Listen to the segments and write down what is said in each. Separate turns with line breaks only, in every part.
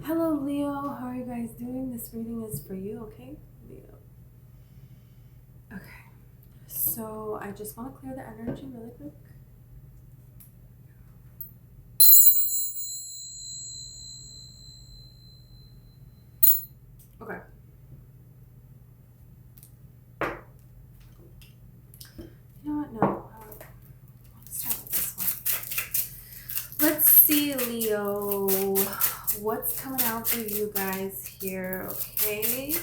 Hello, Leo. How are you guys doing? This reading is for you, okay? Leo. Okay. So I just want to clear the energy really quick. Okay. You know what? No. Let's start with this one. Let's see, Leo. What's coming out for you guys here, okay?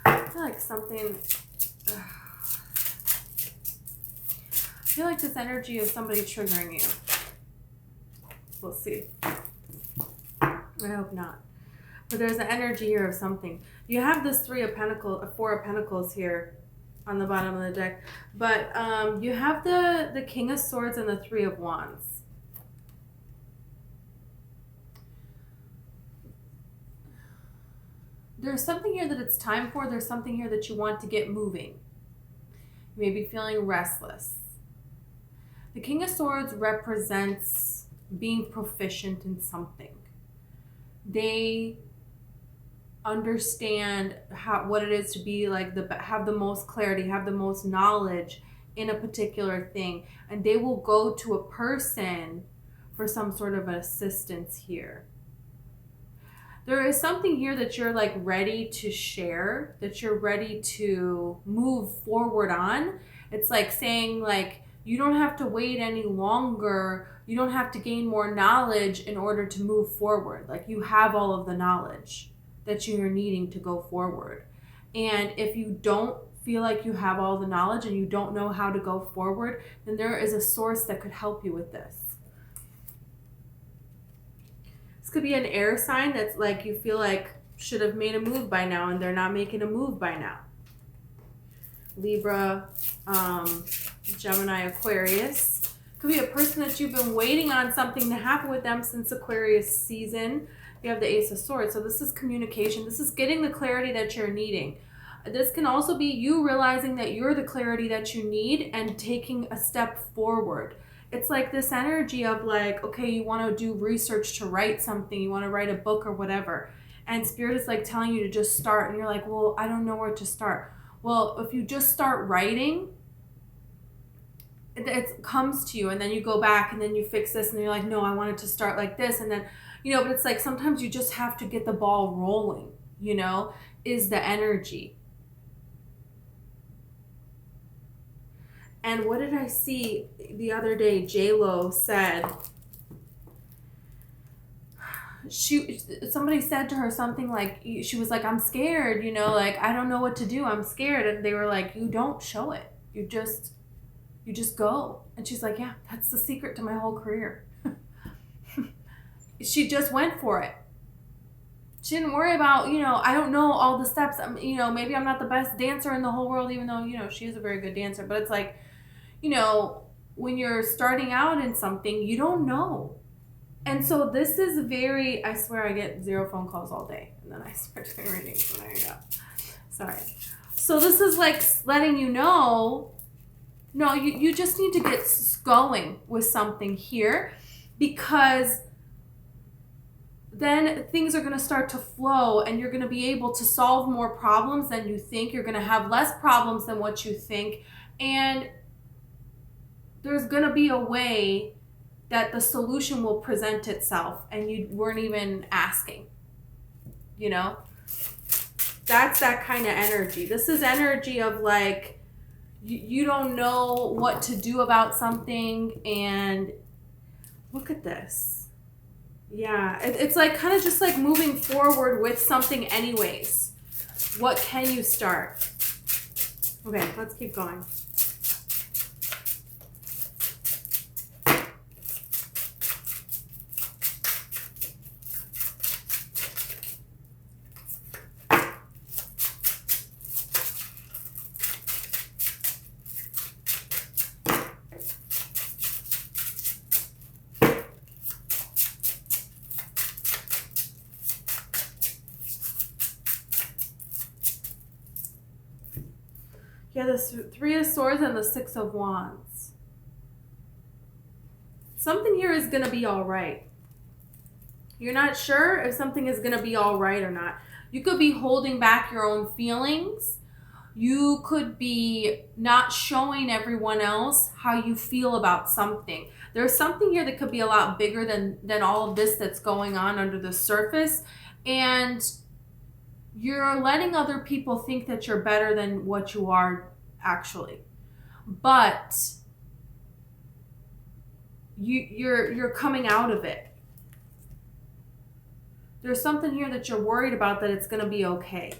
I feel like something... I feel like this energy is somebody triggering you. We'll see. I hope not. But there's an energy here of something. You have this Four of Pentacles here on the bottom of the deck. But you have the King of Swords and the Three of Wands. There's something here that it's time for. There's something here that you want to get moving. You may be feeling restless. The King of Swords represents being proficient in something. They understand what it is to be like have the most clarity, have the most knowledge in a particular thing, and they will go to a person for some sort of assistance here. There is something here that you're like ready to share, that you're ready to move forward on. It's like saying like, you don't have to wait any longer. You don't have to gain more knowledge in order to move forward. Like you have all of the knowledge that you're needing to go forward. And if you don't feel like you have all the knowledge and you don't know how to go forward, then there is a source that could help you with this. This could be an air sign that's like you feel like should have made a move by now and they're not making a move by now. Libra, Gemini, Aquarius. Could be a person that you've been waiting on something to happen with them since Aquarius season. You have the Ace of Swords. So this is communication. This is getting the clarity that you're needing. This can also be you realizing that you're the clarity that you need and taking a step forward. It's like this energy of like, okay, you want to do research to write something. You want to write a book or whatever. And Spirit is like telling you to just start. And you're like, well, I don't know where to start. Well, if you just start writing, it comes to you, and then you go back and then you fix this and you're like, no, I wanted to start like this. And then, but it's like sometimes you just have to get the ball rolling, is the energy. And what did I see the other day? J-Lo said, somebody said to her something like, she was like, I'm scared, like, I don't know what to do. I'm scared. And they were like, you don't show it. You just go. And she's like, yeah, that's the secret to my whole career. She just went for it. She didn't worry about, I don't know all the steps. Maybe I'm not the best dancer in the whole world, even though, she is a very good dancer. But it's like, when you're starting out in something, you don't know. And so this is very, I swear I get 0 phone calls all day. And then I start doing readings. So there you go. Sorry. So this is like letting you know, no, you just need to get going with something here, because then things are going to start to flow and you're going to be able to solve more problems than you think. You're going to have less problems than what you think. And there's going to be a way that the solution will present itself and you weren't even asking, That's that kind of energy. This is energy of like, you don't know what to do about something, and look at this. Yeah, it's like kind of just like moving forward with something anyways. What can you start? Okay, let's keep going. Yeah, the Three of Swords and the Six of Wands. Something here is going to be all right. You're not sure if something is going to be all right or not. You could be holding back your own feelings. You could be not showing everyone else how you feel about something. There's something here that could be a lot bigger than all of this that's going on under the surface. And you're letting other people think that you're better than what you are actually. But you're coming out of it. There's something here that you're worried about, that it's going to be okay.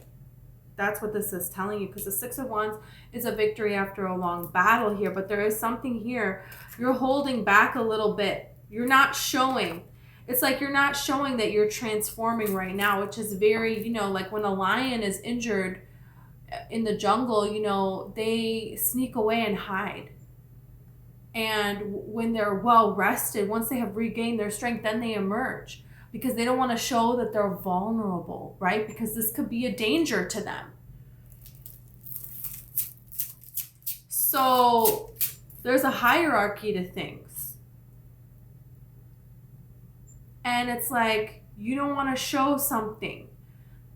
That's what this is telling you, because the Six of Wands is a victory after a long battle here. But there is something here. You're holding back a little bit. You're not showing. It's like you're not showing that you're transforming right now, which is very, you know, like when a lion is injured in the jungle, you know, they sneak away and hide. And when they're well rested, once they have regained their strength, then they emerge, because they don't want to show that they're vulnerable, right? Because this could be a danger to them. So there's a hierarchy to things. And it's like you don't want to show something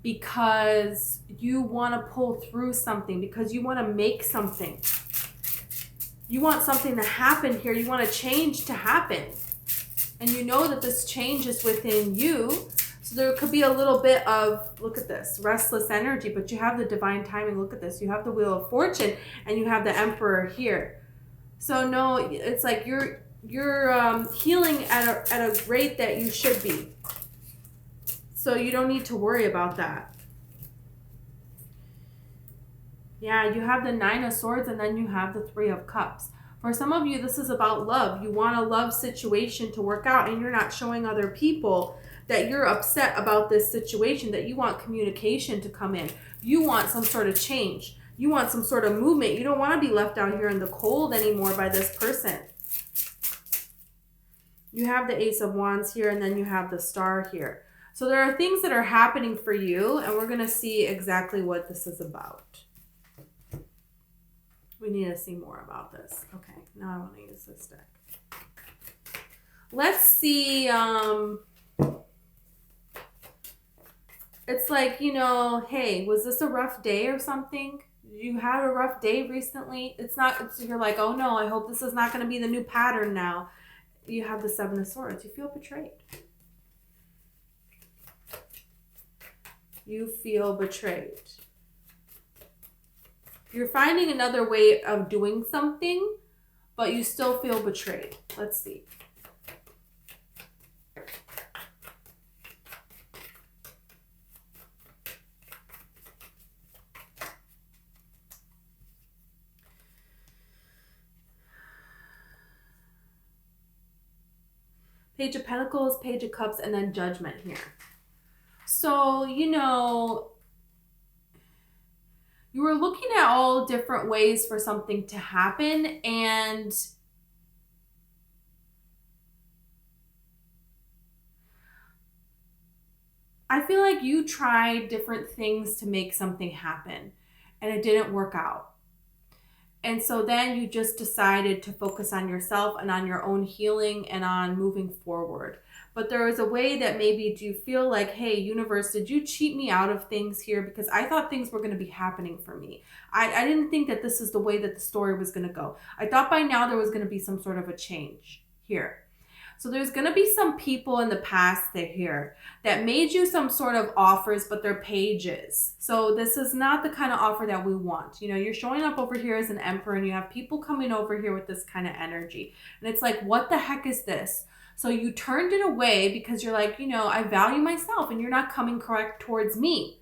because you want to pull through something, because you want to make something. You want something to happen here. You want a change to happen. And you know that this change is within you. So there could be a little bit of, look at this, restless energy, but you have the divine timing. Look at this. You have the Wheel of Fortune and you have the Emperor here. So no, it's like you're healing at a rate that you should be. So you don't need to worry about that. Yeah, you have the Nine of Swords and then you have the Three of Cups. For some of you, this is about love. You want a love situation to work out, and you're not showing other people that you're upset about this situation, that you want communication to come in. You want some sort of change. You want some sort of movement. You don't want to be left out here in the cold anymore by this person. You have the Ace of Wands here, and then you have the Star here. So there are things that are happening for you, and we're going to see exactly what this is about. We need to see more about this. Okay, now I want to use this deck. Let's see. It's like, you know, hey, was this a rough day or something? You had a rough day recently? You're like, oh no, I hope this is not going to be the new pattern now. You have the Seven of Swords. You feel betrayed. You feel betrayed. You're finding another way of doing something, but you still feel betrayed. Let's see. Page of Pentacles, Page of Cups, and then Judgment here. So, you know, you were looking at all different ways for something to happen, and I feel like you tried different things to make something happen, and it didn't work out. And so then you just decided to focus on yourself and on your own healing and on moving forward. But there is a way that maybe do you feel like, hey, universe, did you cheat me out of things here? Because I thought things were going to be happening for me. I didn't think that this is the way that the story was going to go. I thought by now there was going to be some sort of a change here. So there's going to be some people in the past here that made you some sort of offers, but they're pages. So this is not the kind of offer that we want. You know, you're showing up over here as an Emperor and you have people coming over here with this kind of energy. And it's like, what the heck is this? So you turned it away because you're like, you know, I value myself and you're not coming correct towards me.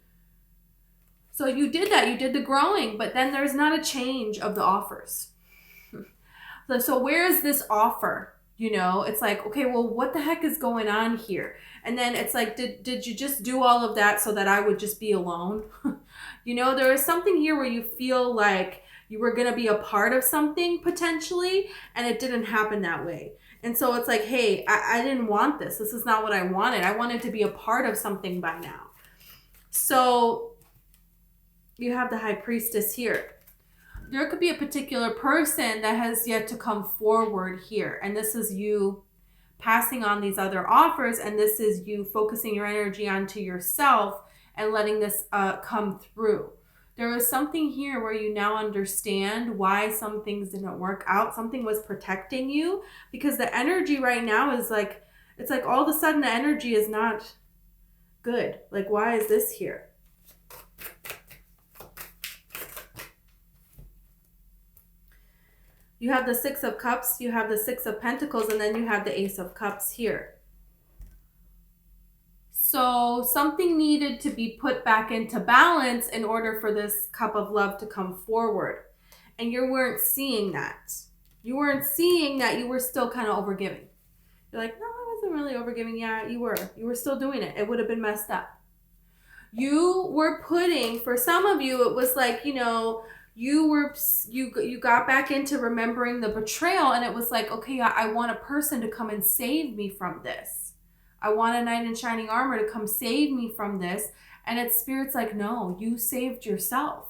So you did that. You did the growing, but then there's not a change of the offers. So where is this offer? You know, it's like, okay, well, what the heck is going on here? And then it's like, did you just do all of that so that I would just be alone? You know, there is something here where you feel like you were going to be a part of something potentially, and it didn't happen that way. And so it's like, hey, I didn't want this. This is not what I wanted. I wanted to be a part of something by now. So you have the High Priestess here. There could be a particular person that has yet to come forward here. And this is you passing on these other offers, and this is you focusing your energy onto yourself and letting this come through. There is something here where you now understand why some things didn't work out. Something was protecting you, because the energy right now is like, it's like all of a sudden the energy is not good. Like, why is this here? You have the Six of Cups, you have the Six of Pentacles, and then you have the Ace of Cups here. So something needed to be put back into balance in order for this cup of love to come forward. And you weren't seeing that. You weren't seeing that you were still kind of overgiving. You're like, no, I wasn't really overgiving. Yeah, you were. You were still doing it. It would have been messed up. You were putting, for some of you, it was like, you know, you got back into remembering the betrayal, and it was like, okay, I want a person to come and save me from this. I want a knight in shining armor to come save me from this. And it's Spirit's like, no, you saved yourself.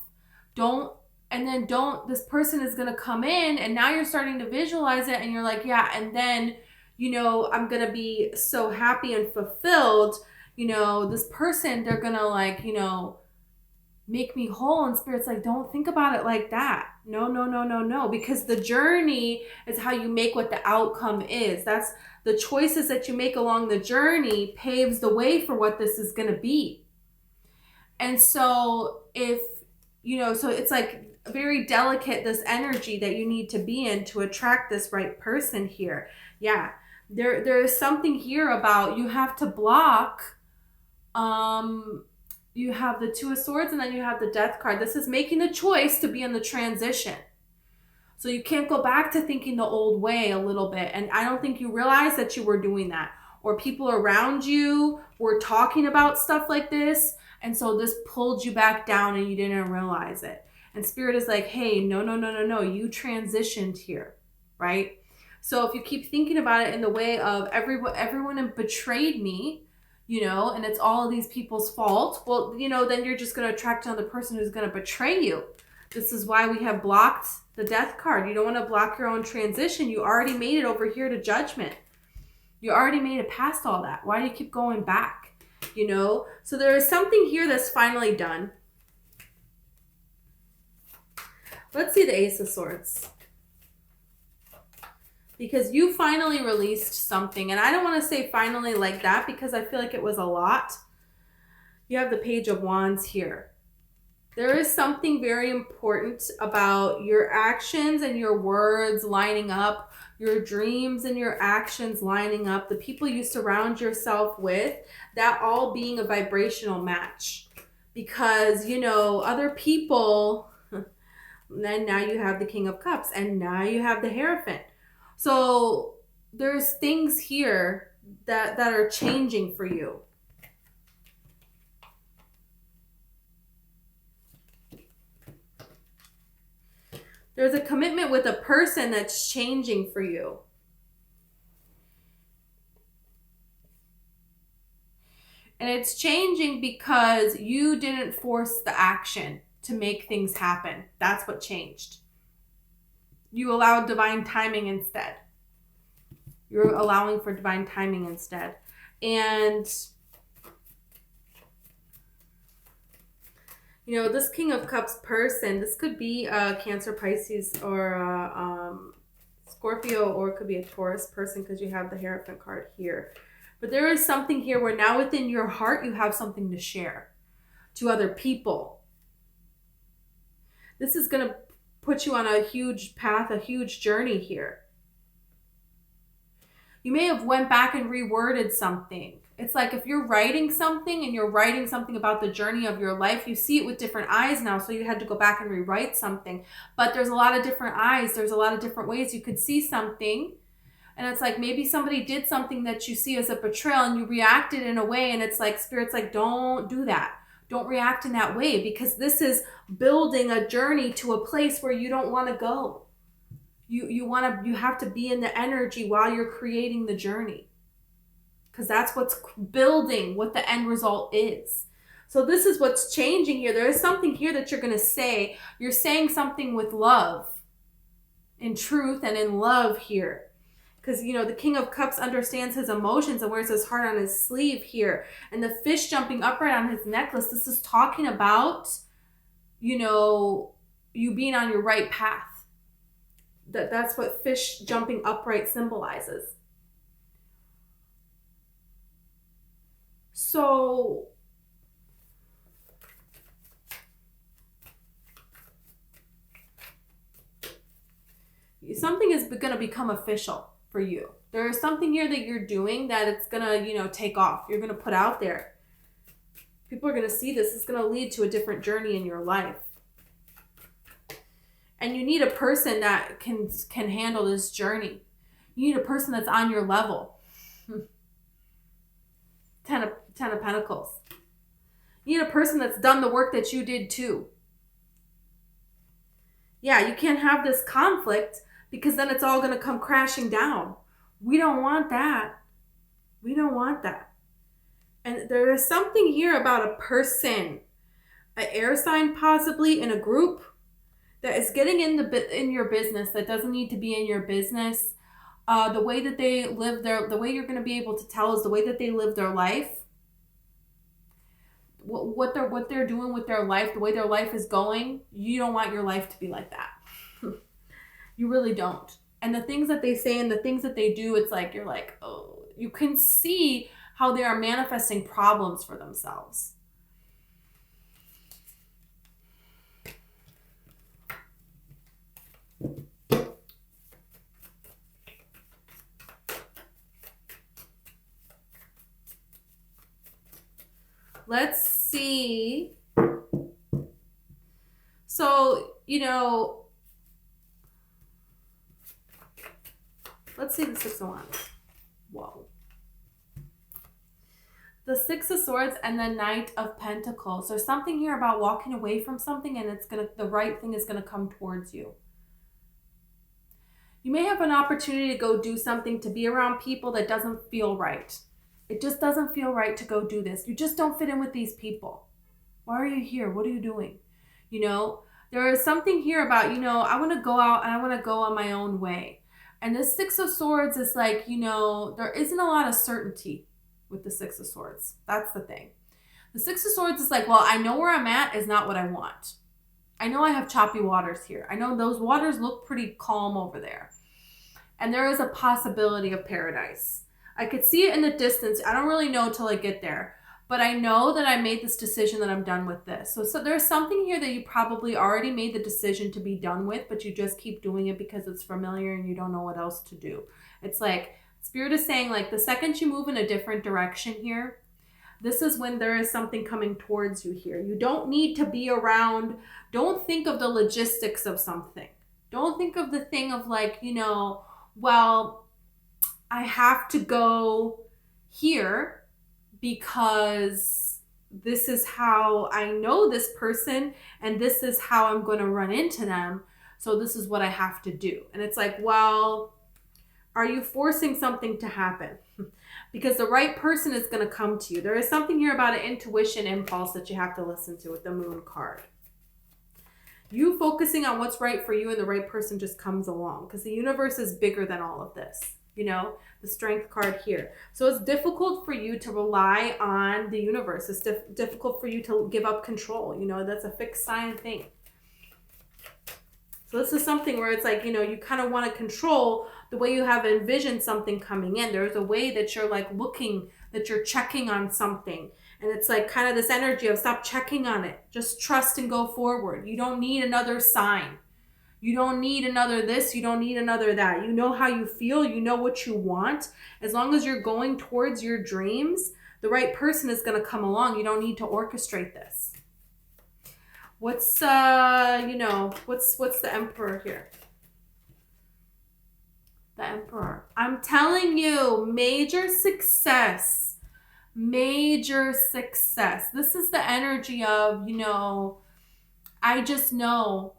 This person is going to come in, and now you're starting to visualize it, and you're like, yeah, and then, you know, I'm going to be so happy and fulfilled. You know, this person, they're going to, like, you know, make me whole. And Spirit's like, don't think about it like that. No. Because the journey is how you make what the outcome is. That's the choices that you make along the journey paves the way for what this is going to be. And so if, you know, so it's like very delicate, this energy that you need to be in to attract this right person here. Yeah. There is something here about you have to block, you have the Two of Swords, and then you have the Death card. This is making the choice to be in the transition. So you can't go back to thinking the old way a little bit. And I don't think you realize that you were doing that. Or people around you were talking about stuff like this. And so this pulled you back down and you didn't realize it. And Spirit is like, hey, no. You transitioned here, right? So if you keep thinking about it in the way of everyone betrayed me, you know, and it's all of these people's fault, well, you know, then you're just going to attract another person who's going to betray you. This is why we have blocked the Death card. You don't want to block your own transition. You already made it over here to Judgment. You already made it past all that. Why do you keep going back? You know, so there is something here that's finally done. Let's see the Ace of Swords. Because you finally released something. And I don't want to say finally like that, because I feel like it was a lot. You have the Page of Wands here. There is something very important about your actions and your words lining up, your dreams and your actions lining up, the people you surround yourself with, that all being a vibrational match. Because, you know, other people, then now you have the King of Cups, and now you have the Hierophant. So there's things here that are changing for you. There's a commitment with a person that's changing for you. And it's changing because you didn't force the action to make things happen. That's what changed. You allowed divine timing instead. You're allowing for divine timing instead. And you know, this King of Cups person, this could be a Cancer, Pisces, or a Scorpio, or it could be a Taurus person, because you have the Hierophant card here. But there is something here where now within your heart, you have something to share to other people. This is going to put you on a huge path, a huge journey here. You may have went back and reworded something. It's like if you're writing something and you're writing something about the journey of your life, you see it with different eyes now. So you had to go back and rewrite something. But there's a lot of different eyes. There's a lot of different ways you could see something. And it's like maybe somebody did something that you see as a betrayal and you reacted in a way. And it's like Spirit's like, don't do that. Don't react in that way, because this is building a journey to a place where you don't want to go. You have to be in the energy while you're creating the journey. Because that's what's building what the end result is. So this is what's changing here. There is something here that you're going to say. You're saying something with love, in truth and in love here. Because, the King of Cups understands his emotions and wears his heart on his sleeve here. And the fish jumping upright on his necklace, this is talking about, you being on your right path. That's what fish jumping upright symbolizes. So something is going to become official for you. There is something here that you're doing that it's going to, take off. You're going to put out there. People are going to see this. It's going to lead to a different journey in your life. And you need a person that can handle this journey. You need a person that's on your level. Ten of Pentacles. You need a person that's done the work that you did too. Yeah, you can't have this conflict because then it's all going to come crashing down. We don't want that. We don't want that. And there is something here about a person, an air sign possibly in a group that is getting in your business that doesn't need to be in your business. The way that they live the way you're going to be able to tell is the way that they live their life. What they're doing with their life, the way their life is going. You don't want your life to be like that. You really don't. And the things that they say and the things that they do, it's like, you're like, oh, you can see how they are manifesting problems for themselves. Let's see. So, let's see the Six of Wands. Whoa. The Six of Swords and the Knight of Pentacles. There's something here about walking away from something and the right thing is going to come towards you. You may have an opportunity to go do something, to be around people that doesn't feel right. It just doesn't feel right to go do this. You just don't fit in with these people. Why are you here? What are you doing? There is something here about, I want to go out and I want to go on my own way. And the Six of Swords is like, there isn't a lot of certainty with the Six of Swords. That's the thing. The Six of Swords is like, well, I know where I'm at is not what I want. I know I have choppy waters here. I know those waters look pretty calm over there. And there is a possibility of paradise. I could see it in the distance. I don't really know till I get there. But I know that I made this decision that I'm done with this. So there's something here that you probably already made the decision to be done with, but you just keep doing it because it's familiar and you don't know what else to do. It's like, Spirit is saying, like, the second you move in a different direction here, this is when there is something coming towards you here. You don't need to be around. Don't think of the logistics of something. Don't think of the thing of like, well, I have to go here because this is how I know this person and this is how I'm going to run into them. So this is what I have to do. And it's like, well, are you forcing something to happen? Because the right person is going to come to you. There is something here about an intuition impulse that you have to listen to with the Moon card. You focusing on what's right for you and the right person just comes along because the universe is bigger than all of this. The Strength card here. So it's difficult for you to rely on the universe. It's difficult for you to give up control. That's a fixed sign thing. So this is something where it's like, you kind of want to control the way you have envisioned something coming in. There's a way that you're like looking, that you're checking on something. And it's like kind of this energy of stop checking on it. Just trust and go forward. You don't need another sign. You don't need another this. You don't need another that. You know how you feel. You know what you want. As long as you're going towards your dreams, the right person is going to come along. You don't need to orchestrate this. What's, what's the Emperor here? The Emperor. I'm telling you, major success. Major success. This is the energy of, I just know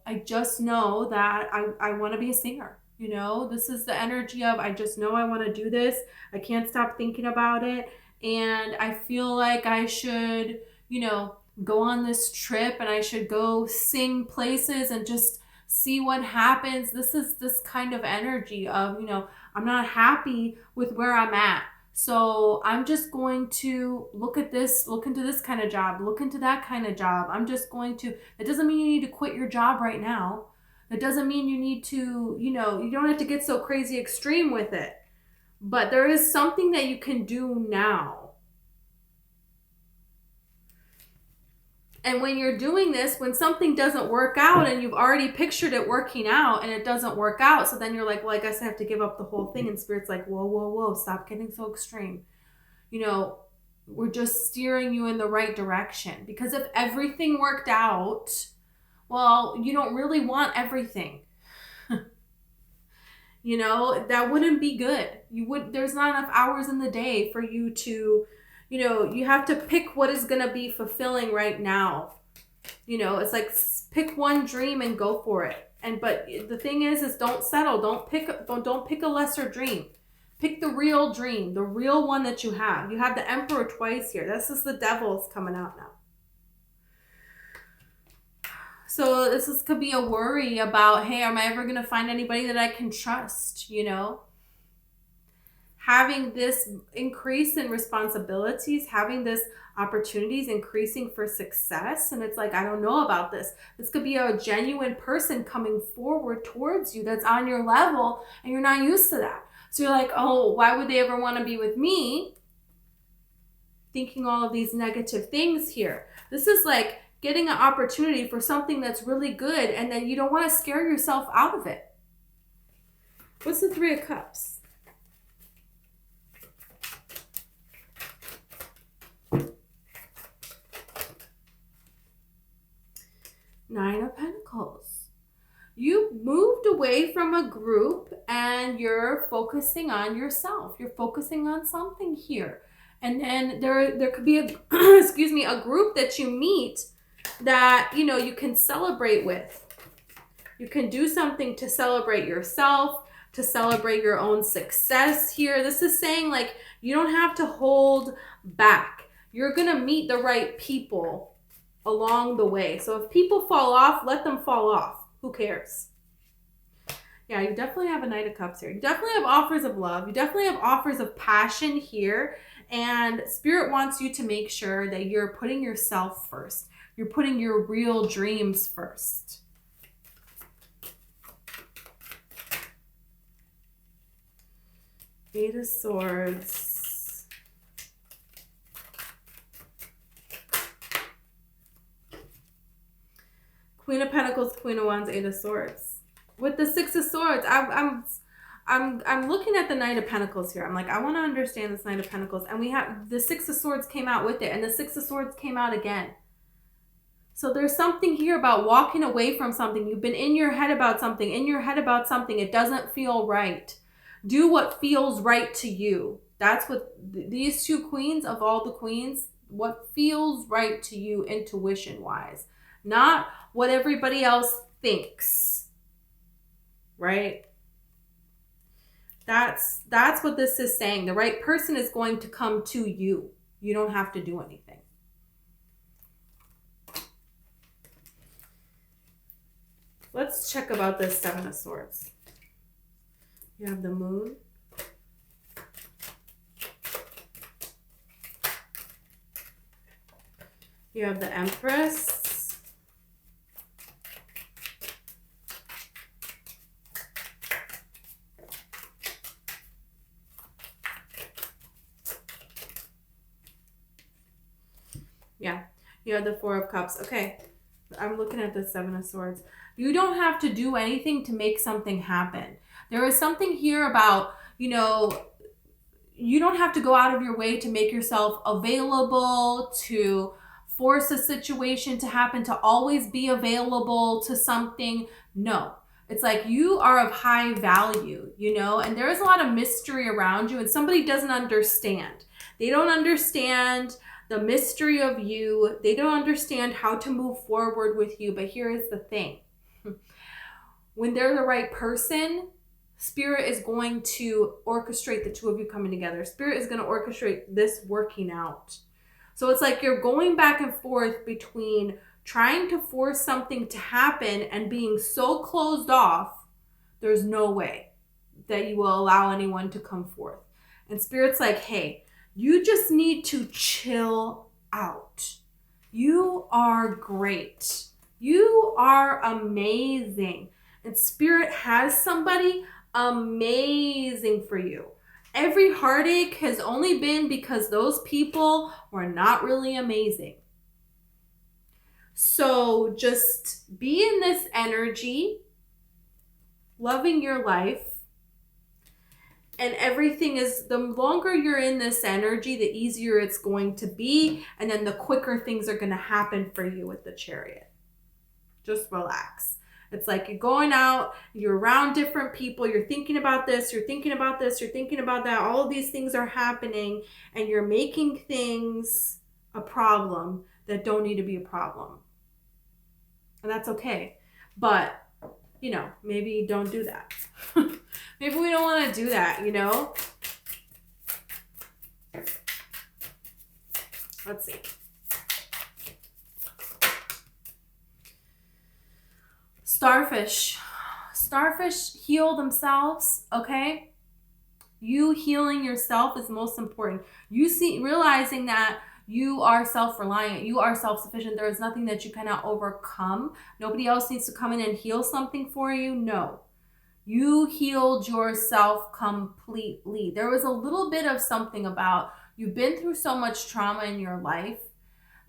that I want to be a singer. This is the energy of, I just know I want to do this. I can't stop thinking about it. And I feel like I should, go on this trip and I should go sing places and just see what happens. This is this kind of energy of, I'm not happy with where I'm at. So I'm just going to look at this, look into this kind of job, look into that kind of job. I'm just going to, that doesn't mean you need to quit your job right now. That doesn't mean you need to, you don't have to get so crazy extreme with it. But there is something that you can do now. And when you're doing this, when something doesn't work out and you've already pictured it working out and it doesn't work out, so then you're like, well, I guess I have to give up the whole thing. And Spirit's like, whoa, whoa, whoa, stop getting so extreme. We're just steering you in the right direction. Because if everything worked out, well, you don't really want everything. That wouldn't be good. There's not enough hours in the day for you to, you have to pick what is going to be fulfilling right now. It's like pick one dream and go for it. But the thing is don't settle. Don't pick a lesser dream. Pick the real dream, the real one that you have. You have the Emperor twice here. This is the Devil's coming out now. So could be a worry about, hey, am I ever going to find anybody that I can trust, Having this increase in responsibilities, having this opportunities increasing for success. And it's like, I don't know about this. This could be a genuine person coming forward towards you that's on your level and you're not used to that. So you're like, oh, why would they ever want to be with me? Thinking all of these negative things here. This is like getting an opportunity for something that's really good, and then you don't want to scare yourself out of it. What's the Three of Cups? Nine of Pentacles. You moved away from a group and you're focusing on yourself. You're focusing on something here. And then there could be a a group that you meet that, you can celebrate with. You can do something to celebrate yourself, to celebrate your own success here. This is saying like, you don't have to hold back. You're going to meet the right people along the way. So if people fall off, let them fall off. Who cares? Yeah, you definitely have a Knight of Cups here. You definitely have offers of love. You definitely have offers of passion here. And Spirit wants you to make sure that you're putting yourself first. You're putting your real dreams first. Eight of Swords. Queen of Pentacles, Queen of Wands, Eight of Swords. With the Six of Swords, I'm looking at the Knight of Pentacles here. I'm like, I want to understand this Knight of Pentacles. And we have the Six of Swords came out with it, and the Six of Swords came out again. So there's something here about walking away from something. You've been in your head about something, It doesn't feel right. Do what feels right to you. That's what these two queens, of all the queens, what feels right to you intuition-wise. Not what everybody else thinks, right? That's what this is saying. The right person is going to come to you. You don't have to do anything. Let's check about this Seven of Swords. You have the Moon. You have the Empress. Yeah, you have the Four of Cups. Okay, I'm looking at the Seven of Swords. You don't have to do anything to make something happen. There is something here about, you don't have to go out of your way to make yourself available, to force a situation to happen, to always be available to something. No. It's like you are of high value, and there is a lot of mystery around you, and somebody doesn't understand. They don't understand the mystery of you. They don't understand how to move forward with you. But here is the thing. When they're the right person, Spirit is going to orchestrate the two of you coming together. Spirit is going to orchestrate this working out. So it's like you're going back and forth between trying to force something to happen and being so closed off, there's no way. that you will allow anyone to come forth. And Spirit's like, hey, you just need to chill out. You are great. You are amazing. And Spirit has somebody amazing for you. Every heartache has only been because those people were not really amazing. So just be in this energy, loving your life. And everything is, the longer you're in this energy, the easier it's going to be. And then the quicker things are going to happen for you with the Chariot. Just relax. It's like you're going out, you're around different people, you're thinking about this, you're thinking about this, you're thinking about that. All of these things are happening and you're making things a problem that don't need to be a problem. And that's okay. But, you know, maybe don't do that. Maybe we don't want to do that, you know? Let's see. Starfish. Starfish heal themselves, okay? You healing yourself is most important. You realizing that you are self-reliant. You are self-sufficient. There is nothing that you cannot overcome. Nobody else needs to come in and heal something for you. No. You healed yourself completely. There was a little bit of something about you've been through so much trauma in your life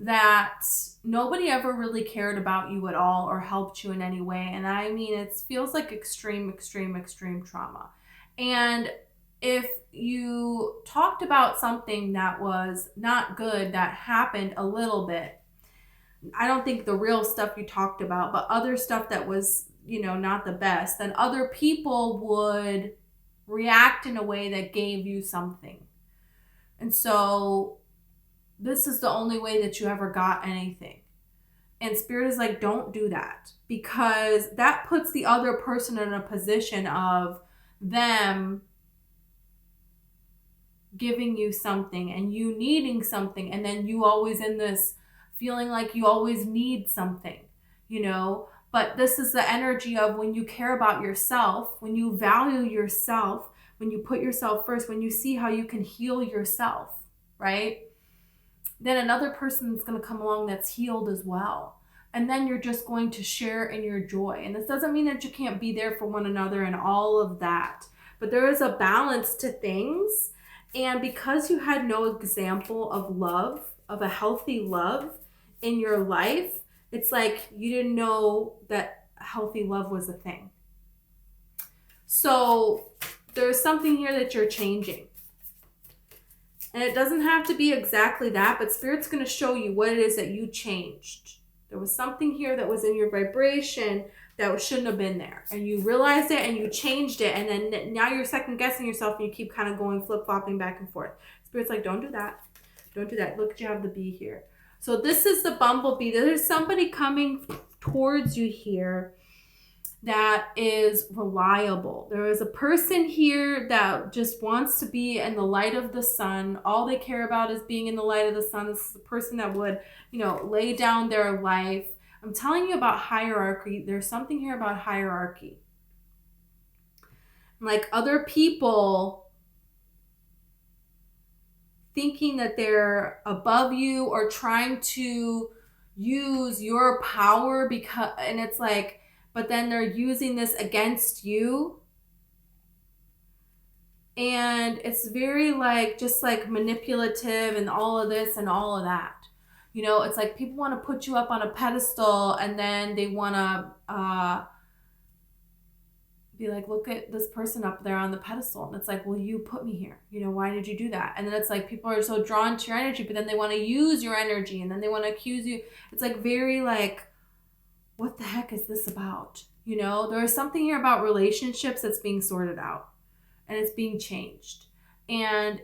that nobody ever really cared about you at all or helped you in any way. And I mean, it feels like extreme, extreme, extreme trauma. And if you talked about something that was not good that happened a little bit, I don't think the real stuff you talked about, but other stuff that was, you know, not the best, then other people would react in a way that gave you something. And so this is the only way that you ever got anything. And Spirit is like, don't do that, because that puts the other person in a position of them giving you something and you needing something. And then you always in this feeling like you always need something, you know. But this is the energy of when you care about yourself, when you value yourself, when you put yourself first, when you see how you can heal yourself, right? Then another person is going to come along that's healed as well. And then you're just going to share in your joy. And this doesn't mean that you can't be there for one another and all of that. But there is a balance to things. And because you had no example of love, of a healthy love in your life, it's like you didn't know that healthy love was a thing. So there's something here that you're changing. And it doesn't have to be exactly that, but Spirit's going to show you what it is that you changed. There was something here that was in your vibration that shouldn't have been there. And you realized it and you changed it. And then now you're second guessing yourself and you keep kind of going flip-flopping back and forth. Spirit's like, don't do that. Don't do that. Look, you have the bee here. So this is the bumblebee. There's somebody coming towards you here that is reliable. There is a person here that just wants to be in the light of the sun. All they care about is being in the light of the sun. This is the person that would, you know, lay down their life. I'm telling you about hierarchy. There's something here about hierarchy. Like other people thinking that they're above you or trying to use your power because, and it's like, but then they're using this against you. And it's very like, just like manipulative and all of this and all of that. You know, it's like people want to put you up on a pedestal and then they want to be like, look at this person up there on the pedestal. And it's like, well, you put me here. You know, why did you do that? And then it's like people are so drawn to your energy, but then they want to use your energy and then they want to accuse you. It's like very like, what the heck is this about? You know, there is something here about relationships that's being sorted out and it's being changed. And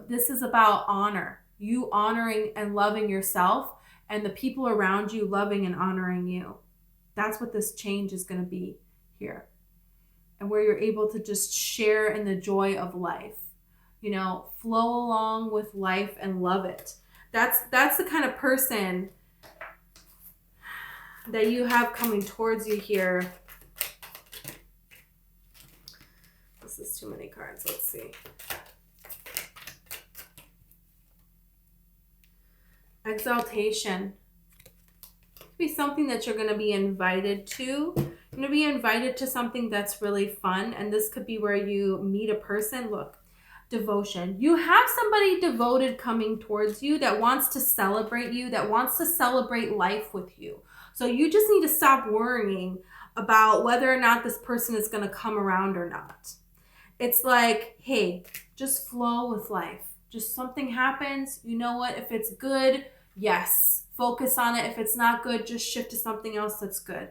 this is about honor. You honoring and loving yourself and the people around you loving and honoring you. That's what this change is going to be here. And where you're able to just share in the joy of life. You know, flow along with life and love it. That's the kind of person that you have coming towards you here. This is too many cards. Let's see. Exaltation. Could be something that you're going to be invited to. You're going to be invited to something that's really fun. And this could be where you meet a person. Look, devotion. You have somebody devoted coming towards you that wants to celebrate you, that wants to celebrate life with you. So you just need to stop worrying about whether or not this person is going to come around or not. It's like, hey, just flow with life. Just something happens. You know what? If it's good, yes, focus on it. If it's not good, just shift to something else that's good.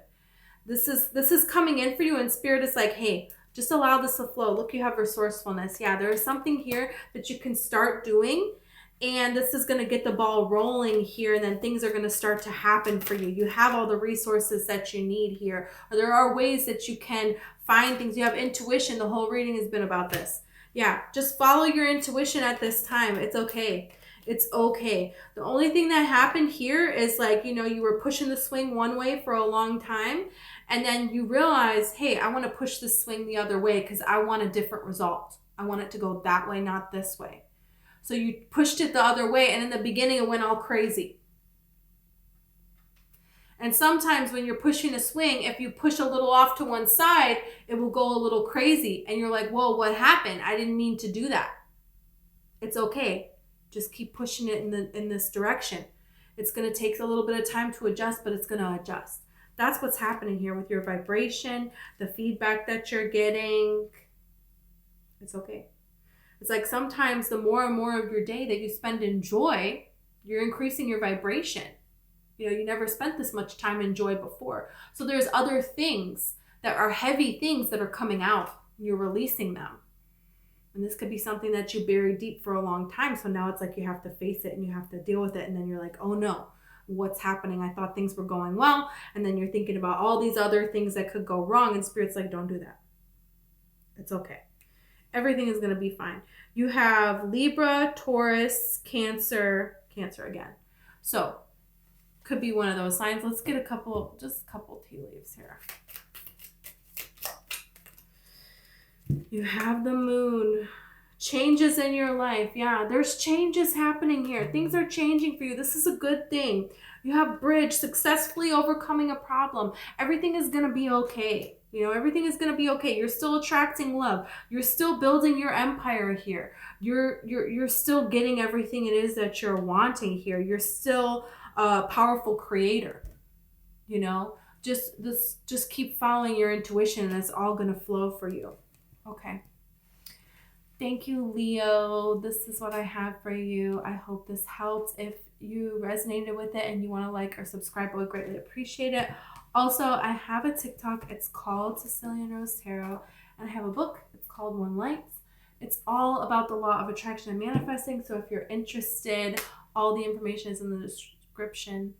This is coming in for you, and Spirit is like, hey, just allow this to flow. Look, you have resourcefulness. Yeah, there is something here that you can start doing, and this is going to get the ball rolling here, and then things are going to start to happen for you. You have all the resources that you need here. There are ways that you can find things. You have intuition. The whole reading has been about this. Yeah, just follow your intuition at this time. It's okay. It's okay. The only thing that happened here is like, you know, you were pushing the swing one way for a long time, and then you realize, hey, I want to push this swing the other way because I want a different result. I want it to go that way, not this way. So you pushed it the other way, and in the beginning it went all crazy. And sometimes when you're pushing a swing, if you push a little off to one side, it will go a little crazy. And you're like, whoa, what happened? I didn't mean to do that. It's okay. Just keep pushing it in this direction. It's going to take a little bit of time to adjust, but it's going to adjust. That's what's happening here with your vibration, the feedback that you're getting. It's okay. It's like sometimes the more and more of your day that you spend in joy, you're increasing your vibration. You know, you never spent this much time in joy before. So there's other things that are heavy things that are coming out. You're releasing them. And this could be something that you buried deep for a long time. So now it's like you have to face it and you have to deal with it. And then you're like, oh no, what's happening? I thought things were going well. And then you're thinking about all these other things that could go wrong. And Spirit's like, don't do that. It's okay. Everything is going to be fine. You have Libra, Taurus, Cancer again. So could be one of those signs. Let's get just a couple tea leaves here. You have the Moon. Changes in your life. Yeah, there's changes happening here. Things are changing for you. This is a good thing. You have Bridge, successfully overcoming a problem. Everything is going to be okay. You know, everything is going to be okay. You're still attracting love. You're still building your empire here. You're still getting everything it is that you're wanting here. You're still a powerful creator. You know, just keep following your intuition and it's all going to flow for you. Okay. Thank you, Leo. This is what I have for you. I hope this helps. If you resonated with it and you want to like or subscribe, I would greatly appreciate it. Also, I have a TikTok. It's called Cecilian Rose Tarot. And I have a book. It's called One Lights. It's all about the law of attraction and manifesting. So if you're interested, all the information is in the description